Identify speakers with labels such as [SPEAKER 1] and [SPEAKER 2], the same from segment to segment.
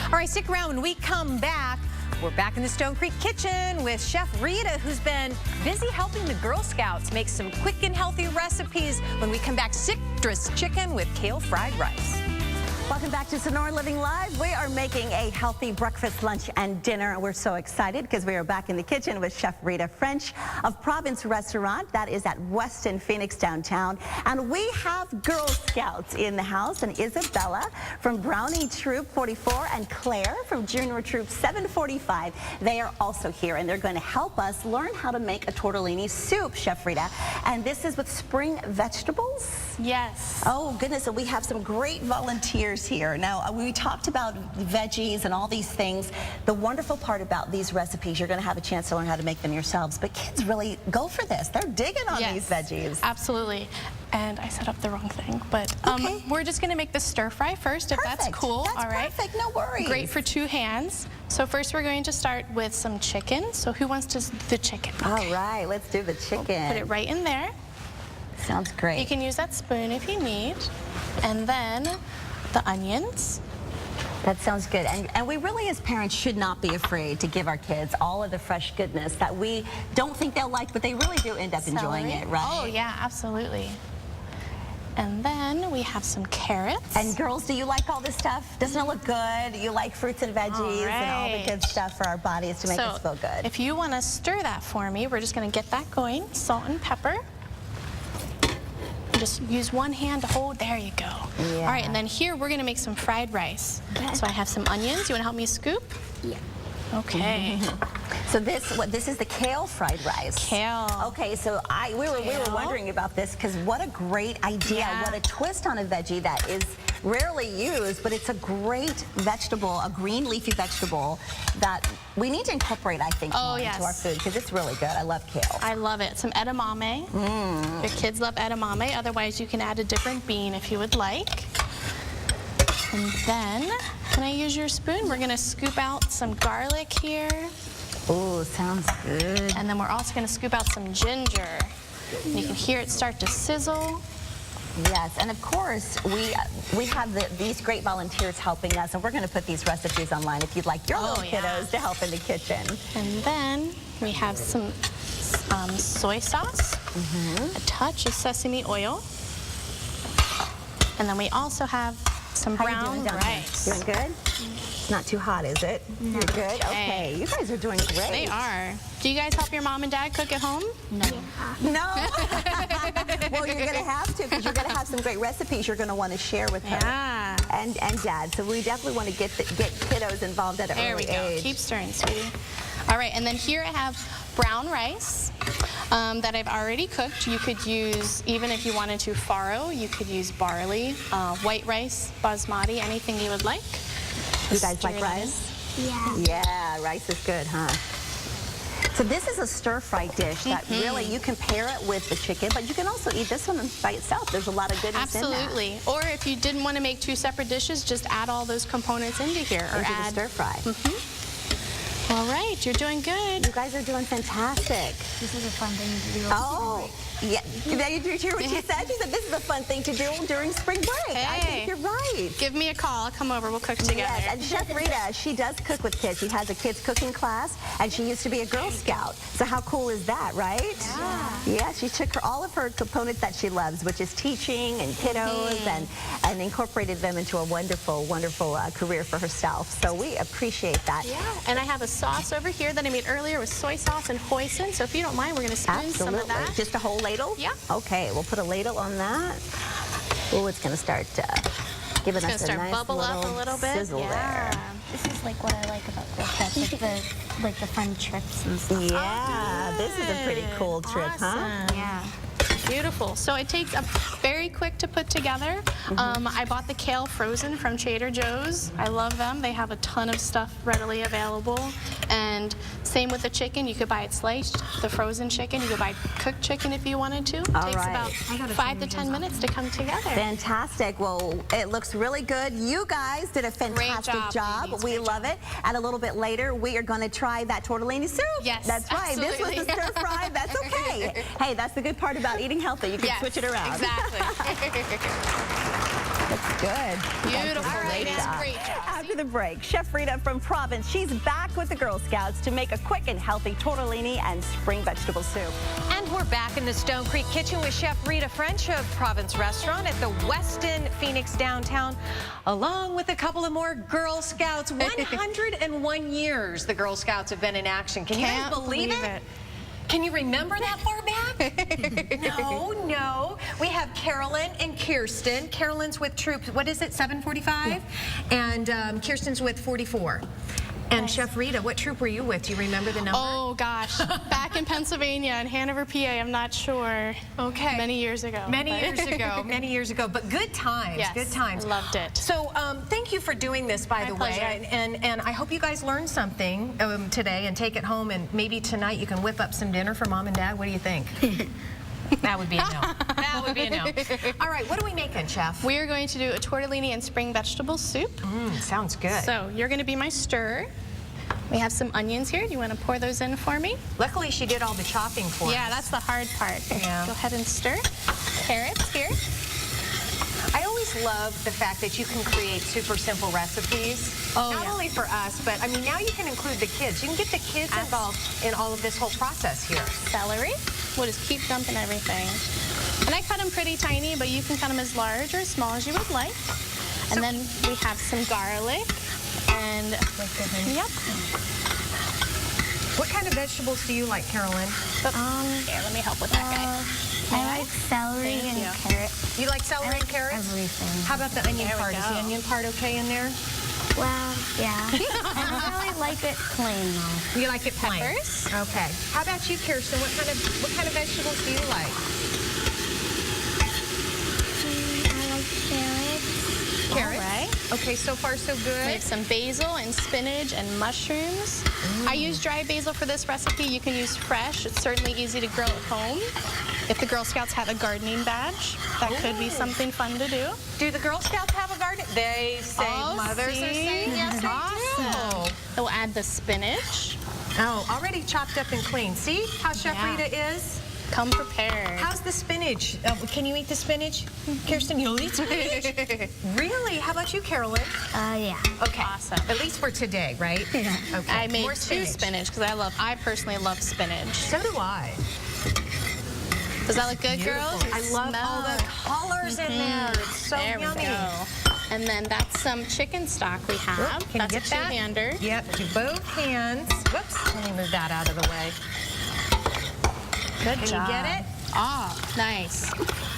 [SPEAKER 1] All right, stick around. When we come back, we're back in the Stone Creek kitchen with Chef Rita, who's been busy helping the Girl Scouts make some quick and healthy recipes. When we come back, citrus chicken with kale fried rice.
[SPEAKER 2] Welcome back to Sonoran Living Live. We are making a healthy breakfast, lunch, and dinner. We're so excited because we are back in the kitchen with Chef Rita French of Province Restaurant. That is at Westin Phoenix Downtown. And we have Girl Scouts in the house, and Isabella from Brownie Troop 44 and Claire from Junior Troop 745. They are also here, and they're going to help us learn how to make a tortellini soup, Chef Rita. And this is with spring vegetables?
[SPEAKER 3] Yes.
[SPEAKER 2] Oh, goodness. And we have some great volunteers here. Now, we talked about veggies and all these things. The wonderful part about these recipes, you're going to have a chance to learn how to make them yourselves, but kids really go for this. They're digging on these veggies.
[SPEAKER 3] Absolutely. And I set up the wrong thing, but
[SPEAKER 2] okay.
[SPEAKER 3] We're just going to make the stir fry first, if that's cool.
[SPEAKER 2] That's
[SPEAKER 3] all right.
[SPEAKER 2] Perfect. No worries.
[SPEAKER 3] Great for two hands. So first we're going to start with some chicken. So who wants to do the chicken? Okay.
[SPEAKER 2] All right, let's do the chicken.
[SPEAKER 3] We'll put it right in there.
[SPEAKER 2] Sounds great.
[SPEAKER 3] You can use that spoon if you need. And then the onions.
[SPEAKER 2] That sounds good. And we really, as parents, should not be afraid to give our kids all of the fresh goodness that we don't think they'll like, but they really do end up enjoying it, right?
[SPEAKER 3] Oh, yeah, absolutely. And then we have some carrots.
[SPEAKER 2] And girls, do you like all this stuff? Doesn't it look good? You like fruits and veggies and all the good stuff for our bodies to make us feel good.
[SPEAKER 3] If you want to stir that for me, we're just going to get that going. Salt and pepper. Just use one hand to hold. There you go.
[SPEAKER 2] Yeah.
[SPEAKER 3] All right, and then here we're going to make some fried rice. So I have some onions. You want to help me scoop? Yeah. Okay.
[SPEAKER 2] So this is the kale fried rice.
[SPEAKER 3] Kale.
[SPEAKER 2] Okay, so we were wondering about this because what a great idea.
[SPEAKER 3] Yeah.
[SPEAKER 2] What a twist on a veggie that is rarely used, but it's a great vegetable, a green leafy vegetable that we need to incorporate, I think, more into our food because it's really good. I love kale.
[SPEAKER 3] I love it. Some edamame. Your kids love edamame. Otherwise, you can add a different bean if you would like. And then, can I use your spoon? We're going to scoop out some garlic here.
[SPEAKER 2] Oh, sounds good.
[SPEAKER 3] And then we're also going to scoop out some ginger. And you can hear it start to sizzle.
[SPEAKER 2] Yes, and of course, we have these great volunteers helping us, and we're going to put these recipes online if you'd like your little kiddos to help in the kitchen.
[SPEAKER 3] And then we have some soy sauce, a touch of sesame oil, and then we also have some brown rice.
[SPEAKER 2] Doing good? It's not too hot, is it? No. You're good? Okay. You guys are doing great.
[SPEAKER 3] They are. Do you guys help your mom and dad cook at home?
[SPEAKER 2] No. No? Well, you're going to have to because you're going to have some great recipes you're going to want to share with her and dad. So we definitely want to get kiddos involved at an early age.
[SPEAKER 3] There we go. Keep stirring, sweetie. All right, and then here I have brown rice that I've already cooked. You could use, even if you wanted to farro, you could use barley, white rice, basmati, anything you would like.
[SPEAKER 2] You guys like rice?
[SPEAKER 4] Yeah.
[SPEAKER 2] Yeah, rice is good, huh? So this is a stir-fry dish that really, you can pair it with the chicken, but you can also eat this one by itself. There's a lot of goodness in that.
[SPEAKER 3] Absolutely. Or if you didn't want to make two separate dishes, just add all those components into here. Or
[SPEAKER 2] into
[SPEAKER 3] add
[SPEAKER 2] the stir-fry.
[SPEAKER 3] All right, you're doing good.
[SPEAKER 2] You guys are doing fantastic.
[SPEAKER 4] This is a fun thing to do.
[SPEAKER 2] Oh, yeah. Did you hear what she said? She said this is a fun thing to do during spring break.
[SPEAKER 3] Hey.
[SPEAKER 2] I think you're right.
[SPEAKER 3] Give me a call. I'll come over. We'll cook together.
[SPEAKER 2] Yes, and Chef Rita, she does cook with kids. She has a kids cooking class, and she used to be a Girl Scout. So how cool is that, right?
[SPEAKER 4] Yeah.
[SPEAKER 2] Yeah, she took all of her components that she loves, which is teaching and kiddos, and incorporated them into a wonderful, wonderful career for herself. So we appreciate that.
[SPEAKER 3] Yeah, and I have a sauce over here that I made earlier with soy sauce and hoisin. So if you don't mind, we're going to spoon some of that.
[SPEAKER 2] Just a whole ladle?
[SPEAKER 3] Yeah.
[SPEAKER 2] Okay, we'll put a ladle on that. Oh, it's going to start giving us a nice
[SPEAKER 3] bubble up a little bit.
[SPEAKER 2] Sizzle there.
[SPEAKER 4] This is like what I like about Girl Scouts, like the fun trips and stuff.
[SPEAKER 2] Yeah, this is a pretty cool trip, huh?
[SPEAKER 4] Yeah.
[SPEAKER 3] Beautiful. So it takes very quick to put together. I bought the kale frozen from Trader Joe's. I love them. They have a ton of stuff readily available. And same with the chicken. You could buy it sliced. The frozen chicken. You could buy cooked chicken if you wanted to. It takes about 5 to 10 minutes to come together.
[SPEAKER 2] Fantastic. Well, it looks really good. You guys did a fantastic job. We love it. And a little bit later, we are going to try that tortellini soup.
[SPEAKER 3] Yes,
[SPEAKER 2] that's right.
[SPEAKER 3] absolutely.
[SPEAKER 2] This was the stir fry. That's okay. Hey, that's the good part about eating healthy. You can switch it around.
[SPEAKER 3] Exactly.
[SPEAKER 2] That's good.
[SPEAKER 3] Beautiful,
[SPEAKER 2] Great
[SPEAKER 3] ladies.
[SPEAKER 2] job.
[SPEAKER 3] Great job.
[SPEAKER 2] After the break, Chef Rita from Province, she's back with the Girl Scouts to make a quick and healthy tortellini and spring vegetable soup.
[SPEAKER 1] And we're back in the Stone Creek kitchen with Chef Rita French of Province Restaurant at the Westin Phoenix Downtown, along with a couple of more Girl Scouts. 101 years the Girl Scouts have been in action. Can you guys believe it? Can you remember that far back? No. We have Carolyn and Kirsten. Carolyn's with Troop, what is it, 745? And Kirsten's with 44. And Chef Rita, what troop were you with? Do you remember the number?
[SPEAKER 3] Oh, gosh. Back in Pennsylvania, in Hanover, PA, I'm not sure.
[SPEAKER 1] Okay.
[SPEAKER 3] Many years ago.
[SPEAKER 1] Many years ago. But good times.
[SPEAKER 3] Yes,
[SPEAKER 1] good times.
[SPEAKER 3] Loved it.
[SPEAKER 1] So thank you for doing this, by the way. And I hope you guys learned something today and take it home. And maybe tonight you can whip up some dinner for Mom and Dad. What do you think? That would be a no. That would be a no. All right, what are we making, Chef?
[SPEAKER 3] We are going to do a tortellini and spring vegetable soup.
[SPEAKER 1] Sounds good.
[SPEAKER 3] So you're going to be my stirrer. We have some onions here. Do you want to pour those in for me?
[SPEAKER 1] Luckily, she did all the chopping for us.
[SPEAKER 3] Yeah, that's the hard part.
[SPEAKER 1] Yeah.
[SPEAKER 3] Go ahead and stir. Carrots here.
[SPEAKER 1] I always love the fact that you can create super simple recipes. Not only for us, but I mean, now you can include the kids. You can get the kids involved in all of this whole process here.
[SPEAKER 3] Celery. We'll just keep dumping everything. And I cut them pretty tiny, but you can cut them as large or as small as you would like. And then we have some garlic. And yep.
[SPEAKER 1] What kind of vegetables do you like, Carolyn?
[SPEAKER 3] Here, let me help with that guy.
[SPEAKER 4] I like celery
[SPEAKER 3] Thank
[SPEAKER 4] and
[SPEAKER 3] you.
[SPEAKER 4] carrots.
[SPEAKER 1] You like celery and carrots?
[SPEAKER 4] Everything.
[SPEAKER 1] How about the onion
[SPEAKER 3] There we
[SPEAKER 1] part? Is the
[SPEAKER 3] go.
[SPEAKER 1] onion part okay in there?
[SPEAKER 4] Well, yeah. I really like it plain though.
[SPEAKER 1] You like it plain?
[SPEAKER 3] Peppers.
[SPEAKER 1] Okay. How about you, Kirsten? What kind of vegetables do you like?
[SPEAKER 4] I like carrots.
[SPEAKER 1] Carrots.
[SPEAKER 3] All right.
[SPEAKER 1] Okay, so far so
[SPEAKER 3] We
[SPEAKER 1] good.
[SPEAKER 3] have some basil and spinach and mushrooms. I use dry basil for this recipe. You can use fresh. It's certainly easy to grow at home. If the Girl Scouts have a gardening badge, that could be something fun to do.
[SPEAKER 1] Do the Girl Scouts have a garden? They say mothers are saying yes, they do.
[SPEAKER 3] We'll add the spinach.
[SPEAKER 1] Oh, already chopped up and clean. See how Chef
[SPEAKER 3] Yeah.
[SPEAKER 1] Rita is?
[SPEAKER 3] Come prepared.
[SPEAKER 1] How's the spinach? Can you eat the spinach? Kirsten, you'll eat spinach? Really? How about you, Carolyn?
[SPEAKER 4] Yeah.
[SPEAKER 1] Okay.
[SPEAKER 3] Awesome.
[SPEAKER 1] At least for today, right?
[SPEAKER 4] Yeah.
[SPEAKER 1] Okay.
[SPEAKER 3] I made
[SPEAKER 1] More
[SPEAKER 3] two spinach because I personally love spinach.
[SPEAKER 1] So do I.
[SPEAKER 3] Does that look good,
[SPEAKER 1] Beautiful.
[SPEAKER 3] girls?
[SPEAKER 1] I love all the colors in there. It's so
[SPEAKER 3] There
[SPEAKER 1] yummy.
[SPEAKER 3] we go. And then that's some chicken stock we have.
[SPEAKER 1] Can
[SPEAKER 3] That's
[SPEAKER 1] you
[SPEAKER 3] a
[SPEAKER 1] get that?
[SPEAKER 3] two-hander.
[SPEAKER 1] Yep, do both hands. Whoops, let me move that out of the way.
[SPEAKER 3] Good
[SPEAKER 1] Can
[SPEAKER 3] job.
[SPEAKER 1] you get it?
[SPEAKER 3] Oh, nice.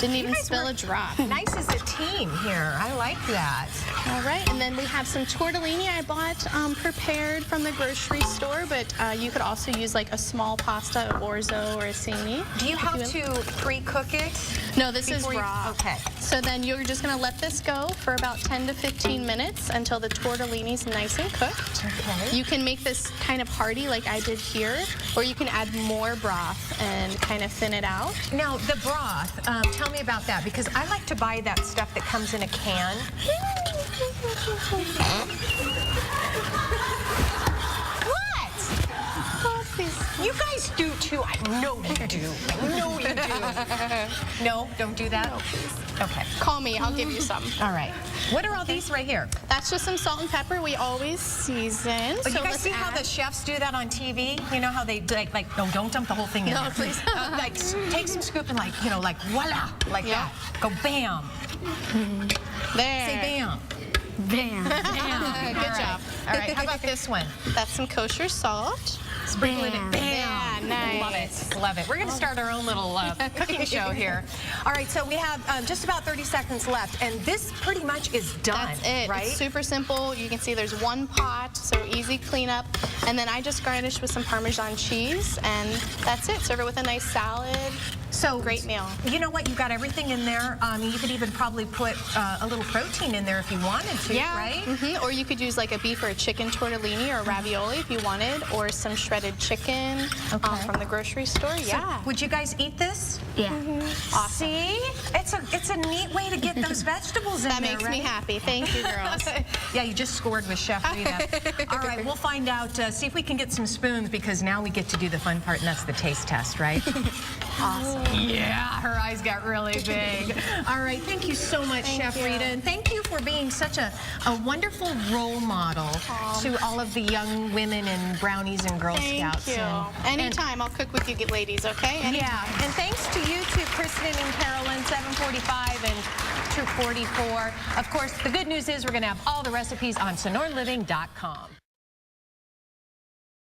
[SPEAKER 3] Didn't even spill a drop.
[SPEAKER 1] Nice as a team here. I like that.
[SPEAKER 3] All right, and then we have some tortellini I bought prepared from the grocery store, but you could also use like a small pasta, orzo or a sini.
[SPEAKER 1] Do you have to pre-cook it?
[SPEAKER 3] No, this is
[SPEAKER 1] before you-
[SPEAKER 3] raw.
[SPEAKER 1] Okay.
[SPEAKER 3] So then you're just gonna let this go for about 10 to 15 minutes until the tortellini's nice and cooked.
[SPEAKER 1] Okay.
[SPEAKER 3] You can make this kind of hearty like I did here, or you can add more broth and kind of thin it out.
[SPEAKER 1] Now, the broth, tell me about that, because I like to buy that stuff that comes in a can. You guys do too. I know you do. I know you do. No, don't do that? Okay.
[SPEAKER 3] Call me, I'll give you some.
[SPEAKER 1] All right. What are all these right here?
[SPEAKER 3] That's just some salt and pepper we always season.
[SPEAKER 1] Oh, you guys
[SPEAKER 3] let's
[SPEAKER 1] see how
[SPEAKER 3] add-
[SPEAKER 1] the chefs do that on TV? You know how they like no, don't dump the whole thing in
[SPEAKER 3] No,
[SPEAKER 1] there.
[SPEAKER 3] please.
[SPEAKER 1] Like take some scoop and like voila, like
[SPEAKER 3] Yeah.
[SPEAKER 1] that. Go bam.
[SPEAKER 3] There.
[SPEAKER 1] Say bam.
[SPEAKER 4] Bam.
[SPEAKER 1] Bam.
[SPEAKER 3] Good job.
[SPEAKER 1] All right. How about this one?
[SPEAKER 3] That's some kosher salt.
[SPEAKER 1] Sprinkle it in.
[SPEAKER 4] Bam.
[SPEAKER 1] Bam.
[SPEAKER 3] Yeah,
[SPEAKER 1] Love
[SPEAKER 3] nice.
[SPEAKER 1] it. Love it. We're going to start our own little cooking show here. All right. So we have just about 30 seconds left, and this pretty much is done.
[SPEAKER 3] That's it.
[SPEAKER 1] Right?
[SPEAKER 3] It's super simple. You can see there's one pot, so easy cleanup. And then I just garnish with some Parmesan cheese, and that's it. Serve it with a nice salad.
[SPEAKER 1] So
[SPEAKER 3] Great meal.
[SPEAKER 1] You know what? You got everything in there. You could even probably put a little protein in there if you wanted to, right?
[SPEAKER 3] Or you could use like a beef or a chicken tortellini or ravioli if you wanted, or some shredded chicken from the grocery store. Yeah.
[SPEAKER 1] Would you guys eat this?
[SPEAKER 4] Yeah.
[SPEAKER 1] See? It's a neat way to get those vegetables in
[SPEAKER 3] That
[SPEAKER 1] there,
[SPEAKER 3] makes me
[SPEAKER 1] right?
[SPEAKER 3] happy. Thank you, girls.
[SPEAKER 1] Yeah, you just scored with Chef Rita. All right, we'll find out, see if we can get some spoons, because now we get to do the fun part, and that's the taste test, right? Awesome. Yeah, her eyes got really big. All right, thank you so much, Chef Rita. And thank you for being such a wonderful role model to all of the young women and brownies and Girl Scouts.
[SPEAKER 3] Thank you. Anytime, I'll cook with you ladies, okay? Anytime.
[SPEAKER 1] Yeah, and thanks to you too, Kristen and Carolyn, 745 and 244. Of course, the good news is we're going to have all the recipes on sonoranliving.com.